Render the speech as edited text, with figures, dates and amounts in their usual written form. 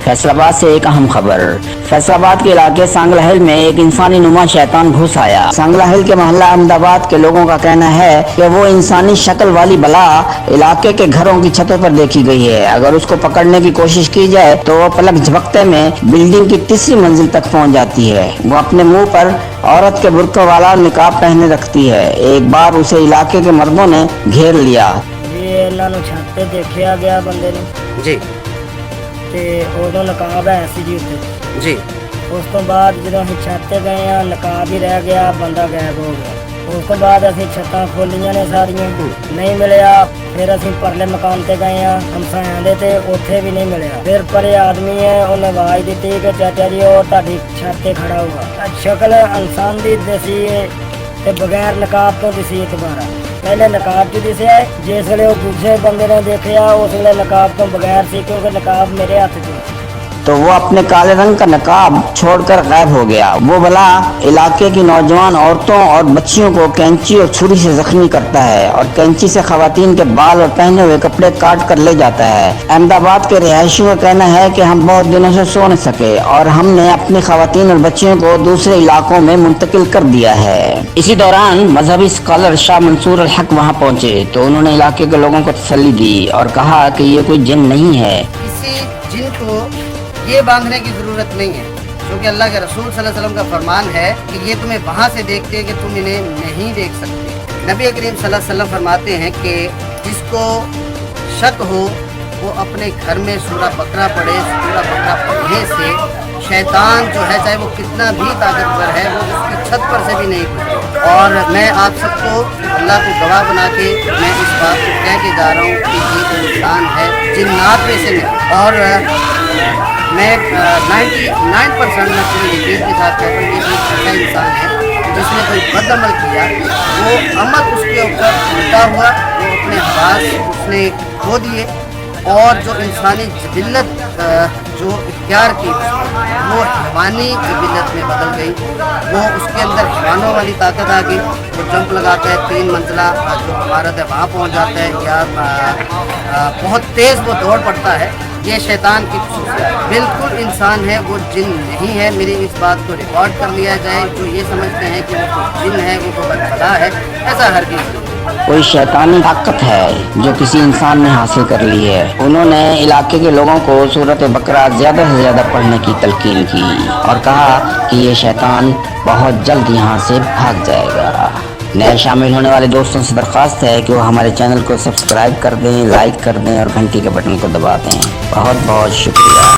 फैसलाबाद से एक अहम खबर। फैसलाबाद के इलाके सांगलाहिल में एक इंसानी नुमा शैतान घुस आया। सांगलाहिल के मोहल्ला अहमदाबाद के लोगों का कहना है कि वो इंसानी शक्ल वाली बला इलाके के घरों की छतों पर देखी गई है। अगर उसको पकड़ने की कोशिश की जाए तो वो पलक झपकते में बिल्डिंग की तीसरी मंजिल तक पहुंच जाती है। वो अपने मुंह पर औरत के बुर्का वाला निकाब पहने रखती है। एक बार उसे इलाके के मर्दों ने घेर लिया। ये इन्होंने छत पे देखा गया बंदे ने जी ਤੇ ਉਦੋਂ ਨਕਾਬ ਹੈ ਸੀ ਜੀ ਉੱਤੇ। ਜੀ ਉਸ ਤੋਂ ਬਾਅਦ ਜਦੋਂ ਅਸੀਂ ਛੱਤ ਤੇ ਗਏ ਆ ਨਕਾਬ ਹੀ ਰਹਿ ਗਿਆ, ਬੰਦਾ ਗਾਇਬ ਹੋ ਗਿਆ। ਉਸ ਤੋਂ ਬਾਅਦ ਅਸੀਂ ਛੱਤਾਂ ਖੋਲੀਆਂ ਨੇ ਸਾਰੀਆਂ, ਨਹੀਂ ਮਿਲਿਆ। ਫਿਰ ਅਸੀਂ ਪਰਲੇ ਮਕਾਨ ਤੇ ਗਏ ਆ ਹਮਸਾਇਆਂ ਦੇ ਤੇ ਉੱਥੇ ਵੀ ਨਹੀਂ ਮਿਲਿਆ। ਫਿਰ ਪਰੇ ਆਦਮੀ ਹੈ ਉਹਨੇ ਆਵਾਜ਼ ਦਿੱਤੀ ਕਿ ਚਾਚਾ ਜੀ ਉਹ ਤੁਹਾਡੀ ਛੱਤ ਤੇ ਖੜਾ ਹੋਊਗਾ। ਸ਼ਕਲ ਇਨਸਾਨ ਦੀ ਦਿਸੀ ਤੇ ਬਗੈਰ ਨਕਾਬ ਤੋਂ ਦਿਸੀ ਦੁਬਾਰਾ। पहले नकाब च दिसया, जिस वे दूसरे बंदे ने देखा उस वे नकाब तो बगैर सी, क्योंकि नकाब मेरे हाथ च। तो वो अपने काले रंग का नकाब छोड़कर गायब हो गया। वो बला इलाके की नौजवान औरतों और बच्चियों को कैंची और छुरी से जख्मी करता है और कैंची से खवातीन के बाल और पहने हुए कपड़े काट कर ले जाता है। अहमदाबाद के रिहायशियों का कहना है कि हम बहुत दिनों से सो न सके और हमने अपनी खवातीन और बच्चियों को दूसरे इलाकों में मुंतकिल कर दिया है। इसी दौरान मजहबी स्कॉलर शाह मंसूर अल हक वहाँ पहुँचे तो उन्होंने इलाके के लोगों को तसल्ली दी और कहा कि ये कोई जिन नहीं है। किसी जिन को ये बांधने की ज़रूरत नहीं है, क्योंकि अल्लाह के रसूल सल्लल्लाहु अलैहि वसल्लम का फरमान है कि ये तुम्हें वहाँ से देखते हैं कि तुम इन्हें नहीं देख सकते। नबी करीम सल्लल्लाहु अलैहि वसल्लम फरमाते हैं कि जिसको शक हो वो अपने घर में सूरा बकरा पढ़े। सूरा बकरा पढ़ने से शैतान जो है, चाहे वो कितना भी ताकतवर है, वो उसकी छत पर से भी नहीं गुजरे। और मैं आप सबको अल्लाह को गवाह बना के मैं इस बात को कह के जा रहा हूँ कि ये इंसान है जिन्नात में से नहीं। और मैं 99% मैं पूरे यकीन के साथ कहता हूँ कि एक ऐसा इंसान है जिसने कोई बद अमल किया, वो अमल उसके ऊपर उल्टा हुआ, वो अपने हवास उसने खो दिए और जो इंसानी जबिल्लत जो इख्तियार की वो हैवानी जबिल्लत में बदल गई। वो उसके अंदर हैवानों वाली ताकत आ गई। वो जंप लगाता है, 3 मंजिला जो इमारत है वहाँ पहुँच जाता है, या बहुत तेज़ वो दौड़ पड़ता है। ये शैतान की खुसूसियत बिल्कुल इंसान है, वो जिन नहीं है। मेरी इस बात को रिकॉर्ड कर लिया जाए। जो ये समझते हैं कि वो जिन है, वो तो बदबला है, ऐसा हरगिज़ नहीं। कोई शैतानी ताकत है जो किसी इंसान ने हासिल कर ली है। उन्होंने इलाके के लोगों को सूरत बकरा ज़्यादा से ज़्यादा पढ़ने की तलकीन की और कहा कि ये शैतान बहुत जल्द यहाँ से भाग जाएगा। नए शामिल होने वाले दोस्तों से दरख्वास्त है कि वो हमारे चैनल को सब्सक्राइब कर दें, लाइक कर दें और घंटी के बटन को दबा दें। बहुत बहुत शुक्रिया।